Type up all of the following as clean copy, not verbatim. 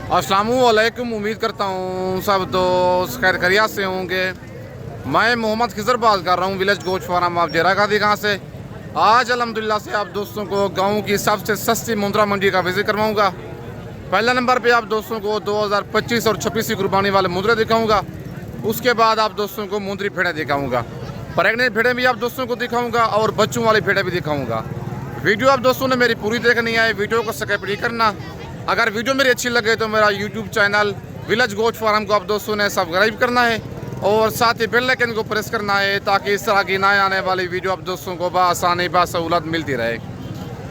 अस्सलामुअलैकुम। उम्मीद करता हूँ सब दोस्त खैर खैरियत से होंगे। मैं मोहम्मद खिजर बात कर रहा हूँ विलेज गोश्त फार्म आप जेरा गादी गाँव से। आज अल्हम्दुलिल्लाह से आप दोस्तों को गाँव की सबसे सस्ती मुंद्रा मंडी का विजिट करवाऊँगा। पहला नंबर पे आप दोस्तों को 2025 और 26 की कुर्बानी वाले मुंद्रे दिखाऊँगा। उसके बाद आप दोस्तों को मुंद्री भेड़ें दिखाऊँगा, प्रेगनेंट भेड़ें भी आप दोस्तों को दिखाऊँगा और बच्चों वाली भेड़ें भी दिखाऊँगा। वीडियो आप दोस्तों ने मेरी पूरी देखनी है, वीडियो को स्किप नहीं करना। अगर वीडियो मेरी अच्छी लगे तो मेरा यूट्यूब चैनल विलेज गोश्त फार्म को आप दोस्तों ने सब्सक्राइब करना है और साथ ही बेल आइकन को प्रेस करना है ताकि इस तरह की नए आने वाली वीडियो आप दोस्तों को बआसानी बासहूलत मिलती रहे।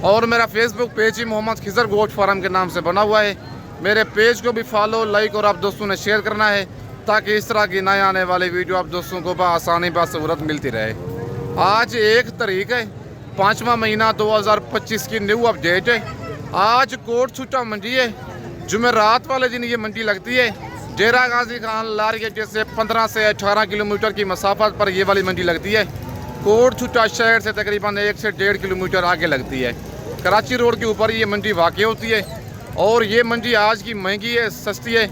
और मेरा फेसबुक पेज ही मोहम्मद खिजर गोश्त फार्म के नाम से बना हुआ है। मेरे पेज को भी फॉलो लाइक और आप दोस्तों ने शेयर करना है ताकि इस तरह की नए आने वाली वीडियो आप दोस्तों को बआसानी बासहूलत मिलती रहे। आज 1 तारीख है, 5वां महीना 2025 की न्यू अपडेट है। आज कोट छुट्टा मंडी है, जुमेरात वाले दिन ये मंडी लगती है। डेरा गाजी खान लारगेट से 15 से 18 किलोमीटर की मसाफत पर ये वाली मंडी लगती है। कोट छुट्टा शहर से तकरीबन 1 से 1.5 किलोमीटर आगे लगती है। कराची रोड के ऊपर ये मंडी वाक़ होती है और ये मंडी आज की महंगी है, सस्ती है।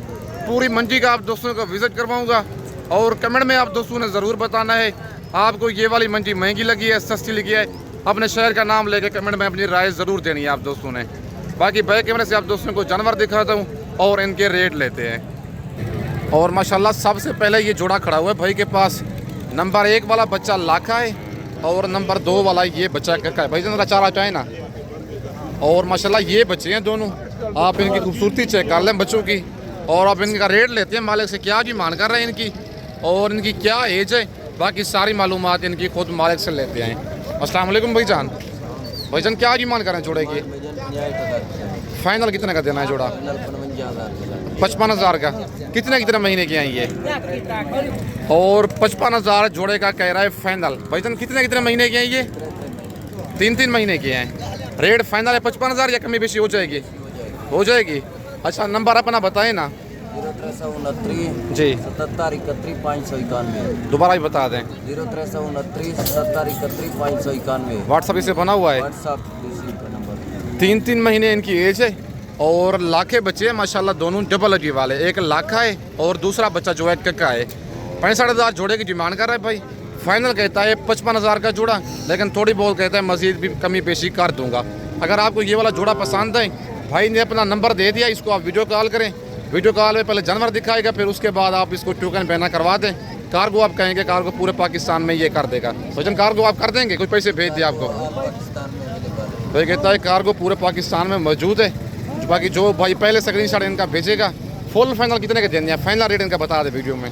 पूरी मंडी का आप दोस्तों को विज़िट करवाऊँगा और कमेंट में आप दोस्तों ने ज़रूर बताना है आपको ये वाली मंडी महंगी लगी है, सस्ती लगी है। अपने शहर का नाम लेके कमेंट में अपनी राय ज़रूर देनी है आप दोस्तों ने। बाकी बैक कैमरे से आप दोस्तों को जानवर दिखाता हूँ और इनके रेट लेते हैं। और माशाल्लाह सबसे पहले ये जोड़ा खड़ा हुआ है भाई के पास। नंबर 1 वाला बच्चा लाखा है और नंबर 2 वाला ये बच्चा कक्का है। भाई जरा चारा चाहे ना। और माशाल्लाह ये बच्चे हैं दोनों, आप इनकी खूबसूरती चेक कर लें बच्चों की। और आप इनका रेट लेते हैं मालिक से, क्या डिमांड कर रहे हैं इनकी और इनकी क्या एज है। बाकी सारी मालूमात इनकी खुद मालिक से लेते हैं। अस्सलाम वालेकुम भाईजान। भाईजान क्या डिमांड कर रहे हैं जोड़े की? फाइनल कितने का देना है जोड़ा? 55,000 का। कितने महीने के हैं ये? और 55,000 जोड़े का कह रहा है फाइनल। भाईजान कितने महीने के हैं ये? 3 महीने के हैं। रेट फाइनल है 55,000 या कमी बेशी हो जाएगी? हो जाएगी। अच्छा नंबर अपना बताएं ना। 0369 जी 77 31 591। दोबारा भी बता दें। 0369 77 31 591। व्हाट्सअप इसे बना हुआ है। व्हाट्सअप इसी का नंबर। 3 महीने इनकी एज है और लाखे बच्चे हैं माशाल्लाह, दोनों डबल अटी वाले। एक लाखा है और दूसरा बच्चा जो है कक्का है। 65,000 जोड़े की डिमांड कर रहा है भाई। फाइनल कहता है 55,000 का जोड़ा, लेकिन थोड़ी बहुत कहता है मजीद भी कमी पेशी कर दूंगा। अगर आपको ये वाला जोड़ा पसंद है, भाई ने अपना नंबर दे दिया, इसको आप वीडियो कॉल करें। वीडियो कॉल में पहले जानवर दिखाएगा, फिर उसके बाद आप इसको टोकन पहना करवा दें। कार्गो आप कहेंगे, कार्गो पूरे पाकिस्तान में ये कर देगा। वजन कार्गो आप कर देंगे, कुछ पैसे भेज दिए आपको? भाई कहता है कार्गो पूरे पाकिस्तान में मौजूद है। बाकी जो भाई पहले स्क्रीनशॉट इनका भेजेगा। फुल फाइनल कितने के देंगे? फाइनल रेट इनका बता दे वीडियो में।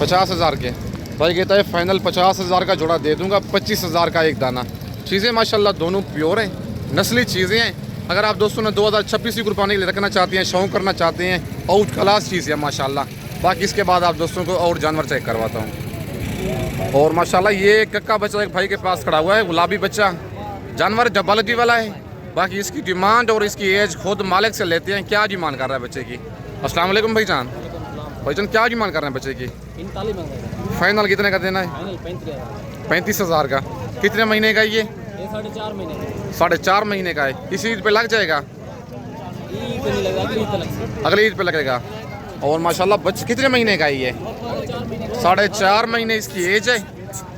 50,000 के। भाई कहता है फाइनल 50,000 का जोड़ा दे दूंगा, 25,000 का एक दाना। चीज़ें माशाल्लाह दोनों प्योर हैं, नस्ली चीज़ें हैं। अगर आप दोस्तों ने 2026 की कुर्बानी के लिए रखना चाहते हैं, शौक करना चाहते हैं, आउट क्लास चीज़ है माशाल्लाह। बाकी इसके बाद आप दोस्तों को और जानवर चेक करवाता हूँ। और माशाल्लाह ये कक्का बच्चा एक भाई के पास खड़ा हुआ है, गुलाबी बच्चा। जानवर डबल वाला है। बाकी इसकी डिमांड और इसकी एज खुद मालिक से लेते हैं। क्या डिमांड कर रहा है बच्चे की? अस्सलाम वालेकुम भाईजान। भाईजान क्या डिमांड कर रहे हैं बच्चे की? फाइनल कितने का देना है? 35,000 का। कितने महीने का ये? 4.5 महीने का है। इसी ईद पे लग जाएगा? अगली ईद पे लगेगा। और माशाल्लाह बच्चे कितने महीने का है ये? 4.5 महीने इसकी एज है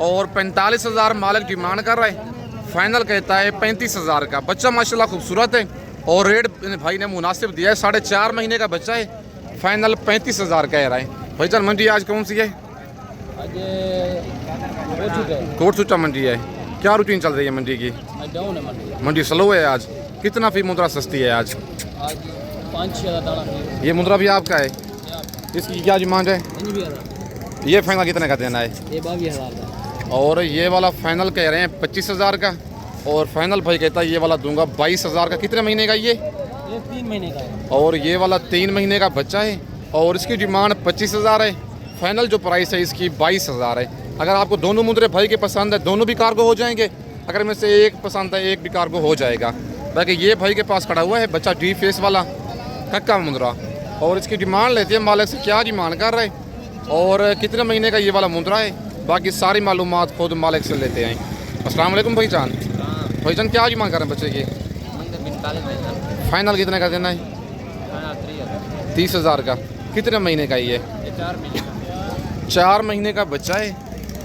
और 45,000 मालिक डिमांड कर रहा है। फाइनल कहता है 35,000 का। बच्चा माशाल्लाह खूबसूरत है और रेट भाई ने मुनासिब दिया है। 4.5 महीने का बच्चा है। फाइनल 35,000 कह रहा है। भाईजान मंडी आज कौन सी है? कोट छुट्टा मंडी है। क्या रूटीन चल रही है मंडी की? मंडी स्लो है आज। कितना फी मुद्रा सस्ती है आज? 5-6 ये मुद्रा भी आपका है? इसकी क्या डिमांड है? ये फाइनल कितने का देना है? 22,000 और ये वाला फाइनल कह रहे हैं 25,000 का। और फाइनल भाई कहता है ये वाला दूंगा 22,000 का। कितने महीने का ये? 3 महीने का है। और ये वाला 3 महीने का बच्चा है और इसकी डिमांड 25,000 है। फाइनल जो प्राइस है इसकी 22,000 है। अगर आपको दोनों मुद्रे भाई के पसंद है, दोनों भी कार्गो हो जाएंगे। अगर में से एक पसंद है, एक भी कार्गो हो जाएगा। बाकी ये भाई के पास खड़ा हुआ है बच्चा डी फेस वाला कक्का मुद्रा। और इसकी डिमांड लेते हैं मालिक से, क्या डिमांड कर रहे हैं और कितने महीने का ये वाला मुद्रा है। बाकी सारी मालूमात खुद मालिक से लेते हैं। अस्सलाम वालेकुम भाईजान। भाईजान क्या डिमांड कर रहे हैं बच्चे की? फाइनल कितने का देना है? हाँ 30,000 30,000 का। कितने महीने का ये? 4 महीने का। 4 महीने का बच्चा है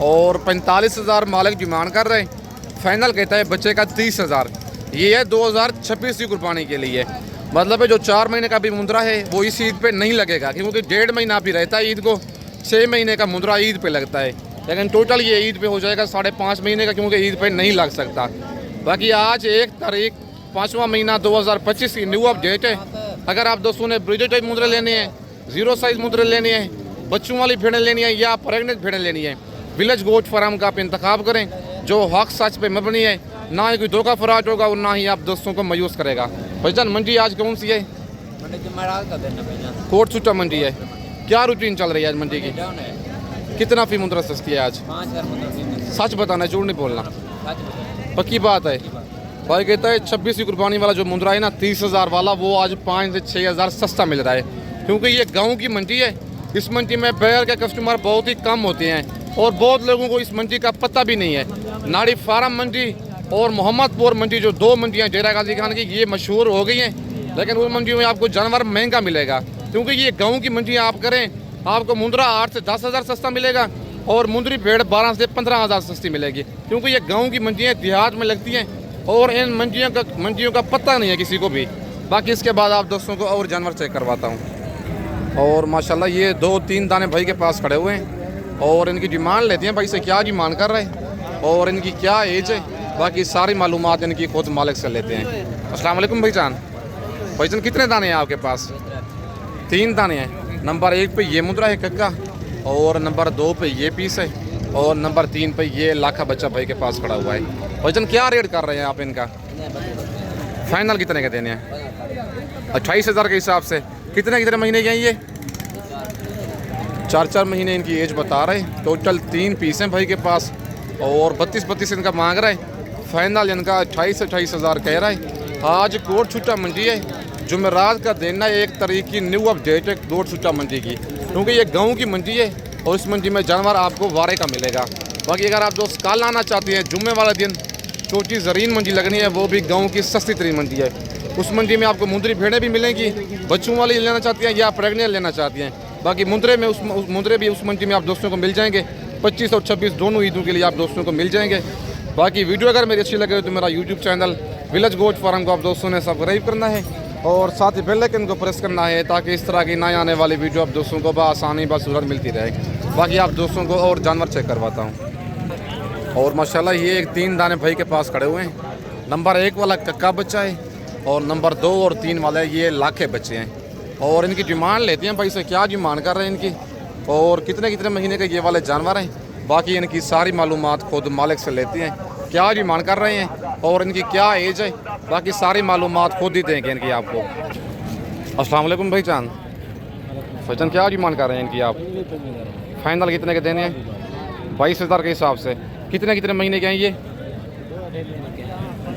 और 45,000 मालिक डिमांड कर रहे हैं। फाइनल कहता है बच्चे का 30,000। ये है 2026 की कुर्बानी के लिए। मतलब है जो 4 महीने का भी मुंद्रा है वो इस ईद पे नहीं लगेगा, क्योंकि 1.5 महीना भी रहता है ईद को। 6 महीने का मुंद्रा ईद पे लगता है, लेकिन टोटल ये ईद पे हो जाएगा 5.5 महीने का, क्योंकि ईद पे नहीं लग सकता। बाकी आज 1 तारीख 5वां महीना 2025 की न्यू अपडेट है। अगर आप दोस्तों ने ब्रिडेड टाइप मुंद्रे लेने हैं, 0 साइज मुंद्रे लेने हैं, बच्चों वाली भेड़ें लेनी है या प्रेगनेंट भेड़ें लेनी है, विलेज गोट फार्म का आप इंतखाब करें, जो हक सच पे मबनी है, ना ही कोई धोखा फराज होगा और ना ही आप दोस्तों को मायूस करेगा। भाईजान मंडी आज कौन सी है? मंडी जुमेरात का दिन है भैया। कोट छुट्टा मंडी है। क्या रूटीन चल रही है आज मंडी की? डाउन है। कितना फी मुंद्रा सस्ती है आज? 5,000 मतलब सच बताना, झूठ नहीं बोलना, सच बताओ। पक्की बात है। भाई कहता है 26 की कुर्बानी वाला जो मुंद्रा है ना 30,000 वाला, वो आज 5 से 6,000 सस्ता मिल रहा है, क्योंकि ये गाँव की मंडी है। इस मंडी में बैर के कस्टमर बहुत ही कम होते हैं और बहुत लोगों को इस मंडी का पता भी नहीं है। नाड़ी फार्म मंडी और मोहम्मदपुर मंडी, जो 2 मंडियाँ डेरा गाजी खान की, ये मशहूर हो गई हैं, लेकिन उन मंडियों में आपको जानवर महंगा मिलेगा, क्योंकि ये गाँव की मंडी आप करें, आपको मुंद्रा 8 से 10,000 सस्ता मिलेगा और मुंद्री भेड़ 12 से 15,000 सस्ती मिलेगी, क्योंकि ये गाँव की मंडियाँ देहात में लगती हैं और इन मंडियों का पता नहीं है किसी को भी। बाकी इसके बाद आप दोस्तों को और जानवर चेक करवाता हूँ। और माशाल्लाह ये 2-3 दाने भाई के पास खड़े हुए हैं और इनकी डिमांड लेते हैं भाई से, क्या डिमांड कर रहे हैं और इनकी क्या एज है, बाकी सारी मालूमात इनकी खुद मालिक से लेते हैं। अस्सलाम वालेकुम भाईजान। भाईजान कितने दाने हैं आपके पास? 3 दाने हैं। नंबर 1 पे ये मुद्रा है कक्का, और नंबर 2 पे ये पीस है, और नंबर 3 पे ये लाखा बच्चा भाई के पास खड़ा हुआ है। भाईजान क्या रेट कर रहे हैं आप इनका? फाइनल कितने के देने हैं? 28,000 के हिसाब से। कितने महीने के हैं ये? 4 महीने इनकी एज बता रहे। टोटल 3 पीस हैं भाई के पास और 32 इनका मांग रहा है। फाइनल इनका 28,000 कह रहा है। आज कोट छुट्टा मंडी है, जुमेरात का दिन है, 1 तारीख की न्यू अपडेट है कोट छुट्टा मंडी की, क्योंकि ये गाँव की मंडी है और इस मंडी में जानवर आपको वारे का मिलेगा। बाकी अगर आप दोस्त कल आना चाहते हैं, जुम्मे वाला दिन छोटी ज़रीन मंडी लगनी है, वो भी गाँव की सस्ती तरीन मंडी है। उस मंडी में आपको मुंद्री भेड़ें भी मिलेंगी, बच्चों वाली लेना चाहती हैं या प्रेगनेंट लेना चाहती हैं। बाकी मुंद्रे में उस मुंद्रे भी उस मंडी में आप दोस्तों को मिल जाएंगे। 25 और 26 दोनों ईदों के लिए आप दोस्तों को मिल जाएंगे। बाकी वीडियो अगर मेरी अच्छी लगे तो मेरा YouTube channel village goat farm को आप दोस्तों ने सब्सक्राइब करना है और साथ ही बेल आइकन को प्रेस करना है, ताकि इस तरह की नए आने वाली वीडियो आप दोस्तों को बआसानी बसूरत मिलती रहे। बाकी आप दोस्तों को और जानवर चेक करवाता हूँ। और माशाल्लाह ये 3 दाने भाई के पास खड़े हुए हैं। नंबर 1 वाला कक्का बच्चा है और नंबर 2 और 3 वाले ये लाखे बच्चे हैं। और इनकी डिमांड लेते हैं भाई से, क्या डिमांड कर रहे हैं इनकी और कितने महीने के ये वाले जानवर हैं। बाकी इनकी सारी मालूमात खुद मालिक से लेते हैं, क्या डिमांड कर रहे हैं और इनकी क्या एज है। बाकी सारी मालूमात खुद ही देंगे इनकी आपको। अस्सलाम वालेकुम भाईजान। भाईजान क्या डिमांड कर रहे हैं इनकी आप? फाइनल कितने के देने हैं? 22,000 के हिसाब से। कितने महीने के हैं ये?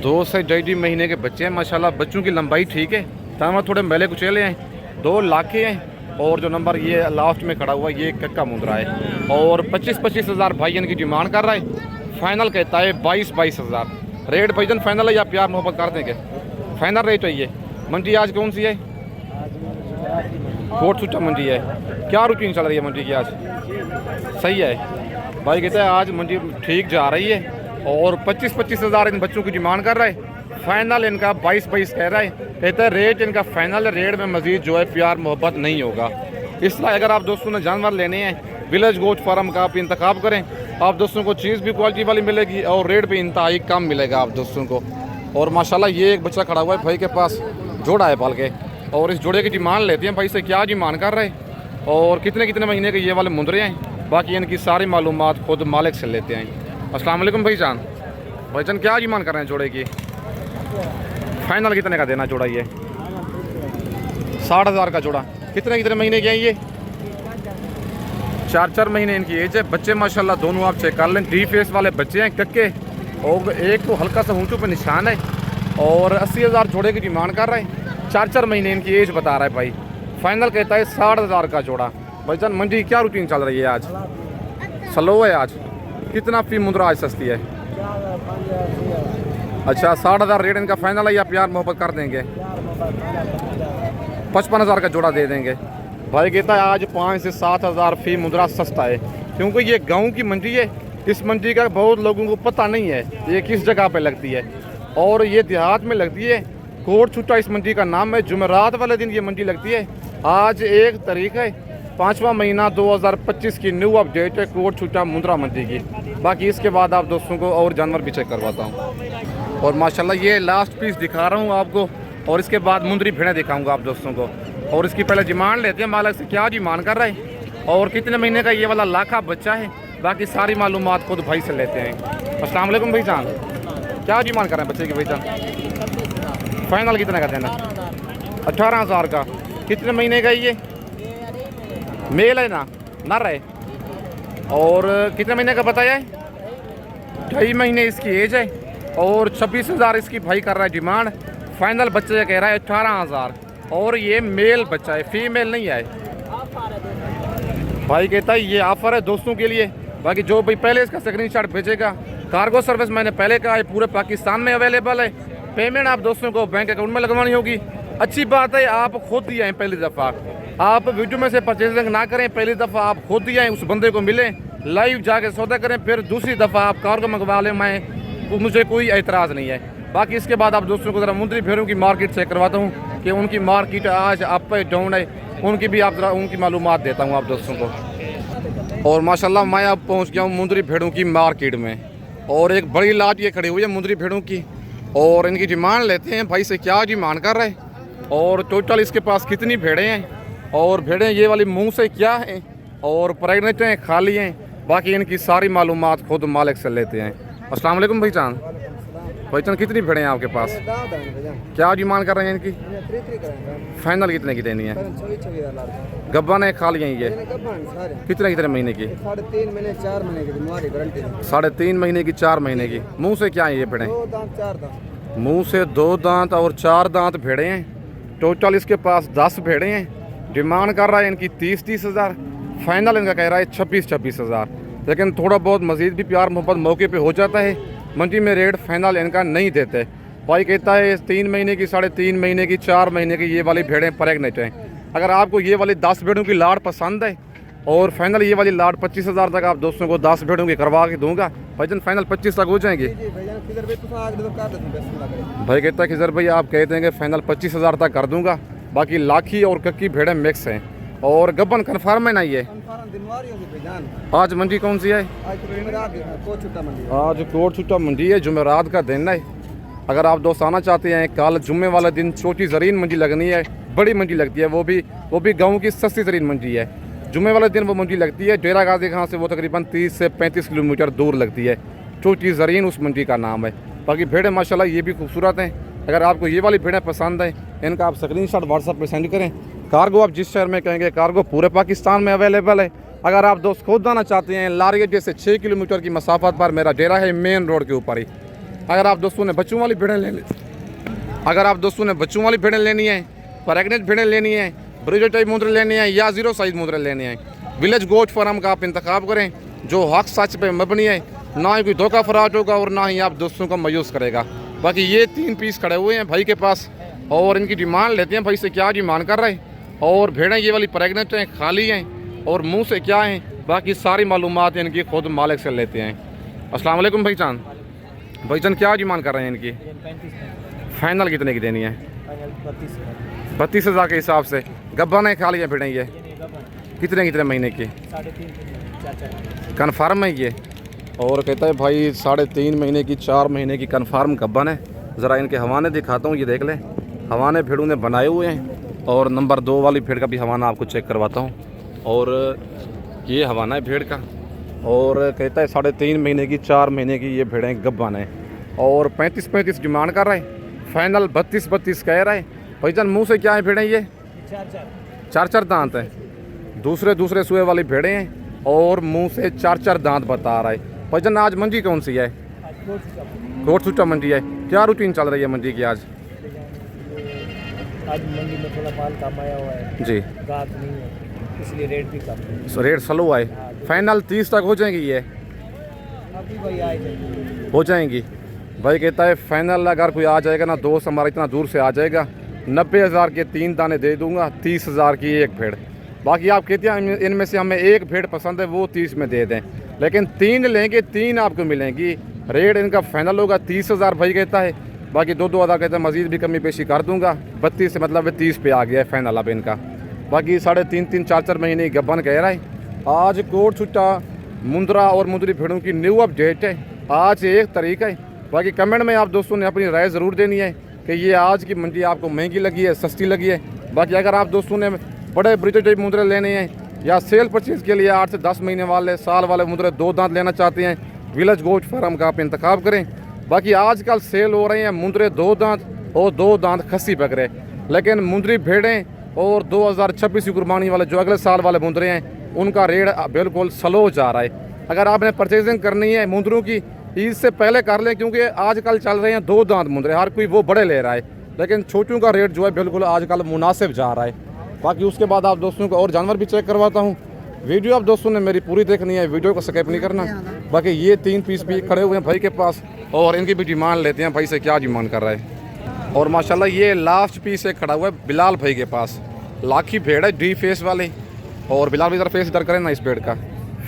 2 से 1.5 महीने के बच्चे हैं। माशाल्लाह बच्चों की लंबाई ठीक है, दाम थोड़े मैले कुचेले हैं। 2 लाखे हैं और जो नंबर ये लास्ट में खड़ा हुआ ये कक्का मुंद्रा है और 25,000 भाई इनकी डिमांड कर रहा है। फाइनल कहता है 22,000। रेट भाईजान फाइनल है या प्यार मोहब्बत कर देंगे? फाइनल रेट है ये। मंडी आज कौन सी है? कोट छुट्टा मंडी है। क्या रूटीन चल रही है मंडी की आज? सही है भाई, कहता है आज मंडी ठीक जा रही है और 25,000 इन बच्चों की डिमांड कर रहा है। फाइनल इनका 22 कह रहा है। कहता है रेट इनका फाइनल है, रेट में मजीद जो है प्यार मोहब्बत नहीं होगा। इसलिए अगर आप दोस्तों ने जानवर लेने हैं विलेज गोट फार्म का आप इंतखाब करें, आप दोस्तों को चीज़ भी क्वालिटी वाली मिलेगी और रेट भी इंतहाई कम मिलेगा आप दोस्तों को। और माशाल्लाह ये एक बच्चा खड़ा हुआ है भाई के पास, जोड़ा है पाल के, और इस जोड़े की डिमांड लेते हैं भाई से, क्या डिमांड कर रहे हैं और कितने महीने के ये वाले मुंद्रे हैं। बाकी इनकी सारी मालूमात खुद मालिक से लेते हैं। अस्सलाम वालेकुम भाईजान। भाईजान क्या डिमांड कर रहे हैं जोड़े की? फाइनल कितने का देना जोड़ा ये? 60,000 का जोड़ा। कितने महीने के हैं ये? 4 महीने इनकी एज है। बच्चे माशाल्लाह दोनों आप चेक कर लें, डी फेस वाले बच्चे हैं कक्के, और एक तो हल्का सा ऊँचों पे निशान है और 80,000 जोड़े की डिमांड कर रहा है। 4 महीने इनकी एज बता रहा है भाई। फाइनल कहता है 60,000 का जोड़ा। भाईजान मंडी क्या रूटीन चल रही है आज? स्लो है आज। कितना फी मुद्रा आज सस्ती है? अच्छा 60,000 रेट इनका फाइनल है या प्यार मोहब्बत कर देंगे? 55,000 का जोड़ा दे देंगे। भाई कहता है आज 5 से 7,000 फी मुद्रा सस्ता है, क्योंकि ये गांव की मंडी है। इस मंडी का बहुत लोगों को पता नहीं है ये किस जगह पे लगती है, और ये देहात में लगती है। कोट छुट्टा इस मंडी का नाम है। जुमेरात वाले दिन ये मंडी लगती है। आज 1 तारीख है, 5वां महीना 2025 की न्यू अपडेट है कोट छुट्टा मुंद्रा मंडी की। बाकी इसके बाद आप दोस्तों को और जानवर भी चेक करवाता हूँ। और माशाल्लाह ये लास्ट पीस दिखा रहा हूँ आपको, और इसके बाद मुंदरी भेड़ें दिखाऊंगा आप दोस्तों को। और इसकी पहले डिमांड लेते हैं मालिक से, क्या डिमांड कर रहा है और कितने महीने का ये वाला लाखा बच्चा है। बाकी सारी मालूमात खुद भाई से लेते हैं। अस्सलाम वालेकुम भाईजान, क्या डिमांड कर रहे हैं बच्चे की भाईजान? फाइनल कितने का देना? 18,000 का। कितने महीने का ये? मेल है ना, नर है। और कितने महीने का बताया है? 2.5 महीने इसकी एज है, और 26,000 इसकी भाई कर रहा है डिमांड। फाइनल बच्चे कह रहा है 18,000, और ये मेल बच्चा है, फीमेल नहीं है। भाई कहता है ये ऑफर है दोस्तों के लिए। बाकी जो भाई पहले इसका स्क्रीनशॉट भेजेगा, कार्गो सर्विस मैंने पहले कहा है पूरे पाकिस्तान में अवेलेबल है। पेमेंट आप दोस्तों को बैंक अकाउंट में लगवानी होगी। अच्छी बात है आप खुद ही आएँ पहली दफ़ा, आप वीडियो में से परचेजिंग ना करें, पहली दफ़ा आप खुद ही आएँ, उस बंदे को मिलें, लाइव जाके सौदा करें, फिर दूसरी दफ़ा आप कार्गो मंगवा लें। मुझे कोई एतराज़ नहीं है। बाकी इसके बाद आप दोस्तों को ज़रा मुंदरी भेड़ों की मार्केट चेक करवाता हूँ कि उनकी मार्केट आज अप है डाउन है, उनकी भी आप ज़रा उनकी मालूमात देता हूँ आप दोस्तों को। और माशाल्लाह मैं अब पहुँच गया हूँ मुंदरी भेड़ों की मार्केट में, और एक बड़ी लाट ये खड़ी हुई है मुंदरी भेड़ों की, और इनकी डिमांड लेते हैं भाई से, क्या डिमांड कर रहे हैं और टोटल इसके पास कितनी भेड़ें हैं, और भेड़ें ये वाली मुँह से क्या हैं, और प्रेगनेंट हैं खाली हैं। बाकी इनकी सारी मालूमात खुद मालिक से लेते हैं। अस्सलाम वालेकुम भाईजान, भाईजान कितनी भेड़ें हैं आपके पास? क्या डिमांड कर रहे हैं इनकी? फाइनल कितने की देनी है? गब्बन है खाली हैं ये? कितने महीने की? 3.5 महीने 4 महीने की तुम्हारी गारंटी। 3.5 महीने की 4 महीने की। मुंह से क्या है ये भेड़ें? 2 दांत 4 दांत। मुंह से 2 दांत और 4 दांत भेड़ें हैं। टोटल इसके पास 10 भेड़ें हैं। डिमांड कर रहा है इनकी 30,000। फाइनल इनका कह रहा है 26,000। लेकिन थोड़ा बहुत मज़ीद भी प्यार मोहब्बत मौके पे हो जाता है। मंडी में रेट फाइनल इनका नहीं देते। भाई कहता है 3 महीने की, 3.5 महीने की, 4 महीने की ये वाली भेड़ें प्रेगनेंट हैं। अगर आपको ये वाली 10 भेड़ों की लाट पसंद है, और फाइनल ये वाली लाट 25,000 तक आप दोस्तों को 10 भेड़ों की करवा के दूंगा। भाईजान फाइनल 25 तक हो जाएंगे? भाई कहता है कि सर भाई आप कहते हैं कि फाइनल 25,000 तक कर दूंगा। बाकी लाखी और कक्की भेड़ें मिक्स हैं, और गब्बन कन्फर्म है ना ये? आज मंडी कौन सी है? आज कोट छुट्टा मंडी है, जुमेरात का दिन है। अगर आप दोस्त आना चाहते हैं, कल जुम्मे वाला दिन छोटी ज़रीन मंडी लगनी है, बड़ी मंडी लगती है, वो भी गाँव की सस्ती तरीन मंडी है। जुम्मे वाले दिन वो मंडी लगती है डेरा गाजी खां से, वो तकरीबन 30 से 35 किलोमीटर दूर लगती है। छोटी ज़रीन उस मंडी का नाम है। बाकी भेड़ें माशाल्लाह ये भी खूबसूरत हैं। अगर आपको ये वाली भेड़ें पसंद हैं, इनका आप स्क्रीनशॉट व्हाट्सएप पे सेंड करें। कार्गो आप जिस शहर में कहेंगे, कार्गो पूरे पाकिस्तान में अवेलेबल है। अगर आप दोस्त खुद आना चाहते हैं, लारियत जैसे 6 किलोमीटर की मसाफत पर मेरा डेरा है, मेन रोड के ऊपर ही। अगर आप दोस्तों ने बच्चों वाली भेड़ें लेनी है, प्रेगनेंट भेड़ें लेनी है, ब्रिजर टाइप मुद्रे लेनी है, या 0 साइज मुद्रे लेने हैं, विलेज गोट फार्म का आप इंतखाब करें, जो हक सच पे मबनी है, ना ही कोई धोखा फराज होगा और ना ही आप दोस्तों को मायूस करेगा। बाकी ये 3 पीस खड़े हुए हैं भाई के पास, और इनकी डिमांड लेते हैं भाई से, क्या डिमांड कर रहे हैं, और भेड़ें ये वाली प्रेगनेंट हैं, खाली हैं, और मुंह से क्या हैं, बाकी सारी मालूमात इनकी खुद मालिक से लेते हैं। अस्सलाम वालेकुम भाईजान, भाईजान क्या डिमांड कर रहे हैं इनकी? फाइनल कितने की देनी है? 32,000 के हिसाब से। गब्बन है खाली है भेड़ें ये? कितने महीने की? 3.5 कन्फर्म है ये? और कहता है भाई 3.5 महीने की, 4 महीने की कन्फर्म गब्बन है। ज़रा इनके हवाने दिखाता हूँ, ये देख लें, हवाने भेड़ों ने बनाए हुए हैं। और नंबर 2 वाली भेड़ का भी हवाना आपको चेक करवाता हूँ। और ये हवाना है भेड़ का, और कहता है 3.5 महीने की, 4 महीने की ये भेड़ें गब्बन है, और 35 डिमांड कर रहे हैं। फाइनल 32 कह रहा है। भाईजान मुँह से क्या है भेड़ें ये? 4 दांत हैं। दूसरे सुए वाली भेड़ें हैं, और मुंह से 4 दांत बता रहा है। भाईजान आज मंडी कौन सी है? कोट छुट्टा मंडी है। क्या रूटीन चल रही है मंडी की आज? मंडी में थोड़ा माल कम आया हुआ है जी, गाहक नहीं है, इसलिए रेट भी कम है। रेट स्लो है। फाइनल 30 तक हो जाएंगी ये? अभी भाई आ जाएंगे, हो जाएंगी। भाई कहता है फाइनल अगर कोई आ जाएगा ना, दोस्त हमारा इतना दूर से आ जाएगा, 90,000 के 3 दाने दे दूंगा, 30,000 की एक भेड़। बाकी आप कहते हैं इनमें से हमें एक भेड़ पसंद है, वो 30 में दे दें, लेकिन 3 लेंगे 3 आपको मिलेंगी। रेट इनका फाइनल होगा 30,000 भाई कहता है, बाकी 2-2 आधा कहता है मज़ीद भी कमी पेशी कर दूंगा। 32 से मतलब 30 पे आ गया है फाइनल अब इनका। बाकी 3.5-3, 4-4 महीने गब्बन कह रहा है। आज कोट छुट्टा मुंद्रा और मुंदरी भेड़ों की न्यू अपडेट है, आज 1 तारीख है। बाकी कमेंट में आप दोस्तों ने अपनी राय ज़रूर देनी है कि ये आज की मंडी आपको महंगी लगी है, सस्ती लगी है। बाकी अगर आप दोस्तों ने बड़े ब्रिटिश मुंदरे लेने हैं या सेल परचेज़ के लिए 8 से 10 महीने वाले, साल वाले मुंदरे 2 दांत लेना चाहते हैं, विलेज गोश्त फार्म का आप इंतखाब करें। बाकी आजकल सेल हो रहे हैं मुंदरे 2 दांत और 2 दांत खस्सी बकरे, लेकिन मुंदरी भेड़ें और 2026 की कुर्बानी वाले जो अगले साल वाले मुंदरे हैं उनका रेट बिल्कुल स्लो जा रहा है। अगर आपने परचेजिंग करनी है मुंदरों की, ईद से पहले कर लें, क्योंकि आजकल चल रहे हैं 2 दांत मुंदरे, हर कोई वो बड़े ले रहा है, लेकिन छोटों का रेट जो है बिल्कुल आजकल मुनासिब जा रहा है। बाकी उसके बाद आप दोस्तों को और जानवर भी चेक करवाता हूँ। वीडियो आप दोस्तों ने मेरी पूरी देखनी है, वीडियो को स्किप नहीं करना। बाकी ये 3 पीस भी खड़े हुए हैं भाई के पास और इनकी भी डिमांड लेते हैं, भाई से क्या डिमांड कर रहा है। और माशाल्लाह ये लास्ट पीस एक खड़ा हुआ है बिलाल भाई के पास, लाखी भेड़ है डी फेस वाली। और बिलाल भाई इधर फेस इधर करें ना, इस भेड़ का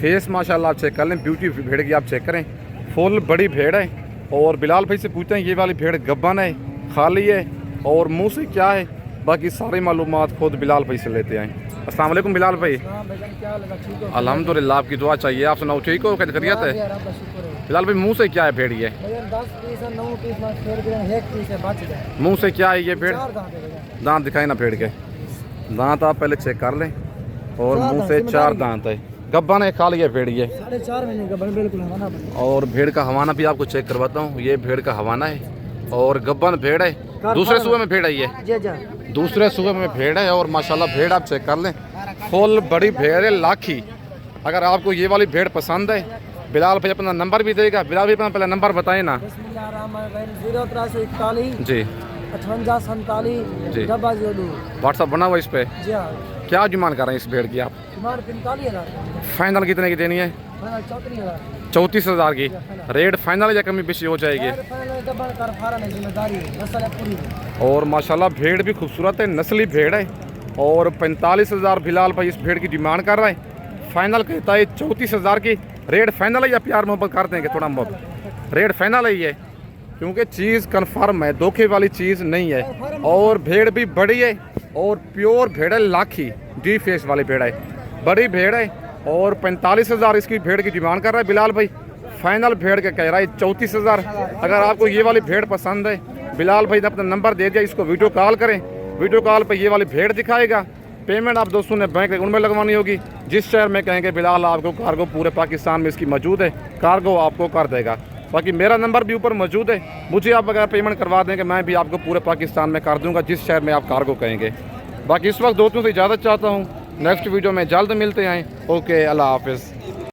फेस माशाल्लाह आप चेक कर लें, ब्यूटी भेड़ की आप चेक करें, फुल बड़ी भेड़ है। और बिलाल भाई से पूछते हैं ये वाली भेड़ गब्बन है, खाली है और मुँह से क्या है, बाकी सारी मालूमात खुद बिलाल भाई से लेते हैं। अस्सलाम वालेकुम बिलाल भाई। अल्हम्दुलिल्लाह, आपकी दुआ चाहिए। आप सुनाओ ठीक हो, क्या खैरियत है? बिलाल भाई मुँह से क्या है भेड़ ये? मुँह से क्या है ये भेड़? दांत दिखाए ना भेड़ के, दांत आप पहले चेक कर लें। और मुंह से 4 दांत है, गब्बन है, खाली है भेड़ ये। 4.5 महीने का बिल्कुल हवाना। और भेड़ का हवाना भी आपको चेक करवाता हूँ, ये भेड़ का हवाना है और गब्बन भेड़ है। दूसरे सूबे में भेड़ है ये, दूसरे सूबे में भेड़ है। और माशाल्लाह भेड़ आप चेक कर लें, फुल बड़ी भेड़ है, लाखी। अगर आपको ये वाली भेड़ पसंद है, बिलाल भाई अपना नंबर भी देगा। बिलाल भाई अपना पहले नंबर बताएं ना। 0-341 जी 58 जी। 47 व्हाट्सअप बना हुआ इस पे। जी हाँ, क्या डिमांड कर रहे हैं इस भेड़ की आप? 45,000 फाइनल कितने की देनी है? 34,000 की। रेट फाइनल या कमी बेशी हो जाएगी? और माशाल्लाह भेड़ भी खूबसूरत है, नस्ली भेड़ है। और 45,000 बिलाल भाई इस भेड़ की डिमांड कर रहा है। फाइनल कहता है 34,000 की। रेट फाइनल है या प्यार मोहब्बत कर देंगे थोड़ा बहुत? रेट फाइनल है ये, क्योंकि चीज़ कन्फर्म है, धोखे वाली चीज़ नहीं है। और भेड़ भी बड़ी है और प्योर भेड़ है, लाखी डी फेस वाली भेड़ है, बड़ी भेड़ है। और 45,000 इसकी भेड़ की डिमांड कर रहा है बिलाल भाई। फाइनल भेड़ के कह रहा है 34,000। अगर आपको ये वाली भेड़ पसंद है, बिलाल भाई ने अपना नंबर दे दिया, इसको वीडियो कॉल करें। वीडियो कॉल पर ये वाली भेड़ दिखाएगा। पेमेंट आप दोस्तों ने बैंक अकाउंट में लगवानी होगी। जिस शहर में कहेंगे बिलाल आपको कार्गो पूरे पाकिस्तान में इसकी मौजूद है, कार्गो आपको कर देगा। बाकी मेरा नंबर भी ऊपर मौजूद है, मुझे आप अगर पेमेंट करवा देंगे मैं भी आपको पूरे पाकिस्तान में कर दूंगा, जिस शहर में आप कार्गो कहेंगे। बाकी इस वक्त दोस्तों से इजाज़त चाहता हूँ, नेक्स्ट वीडियो में जल्द मिलते हैं। ओके, अल्लाह हाफिज़।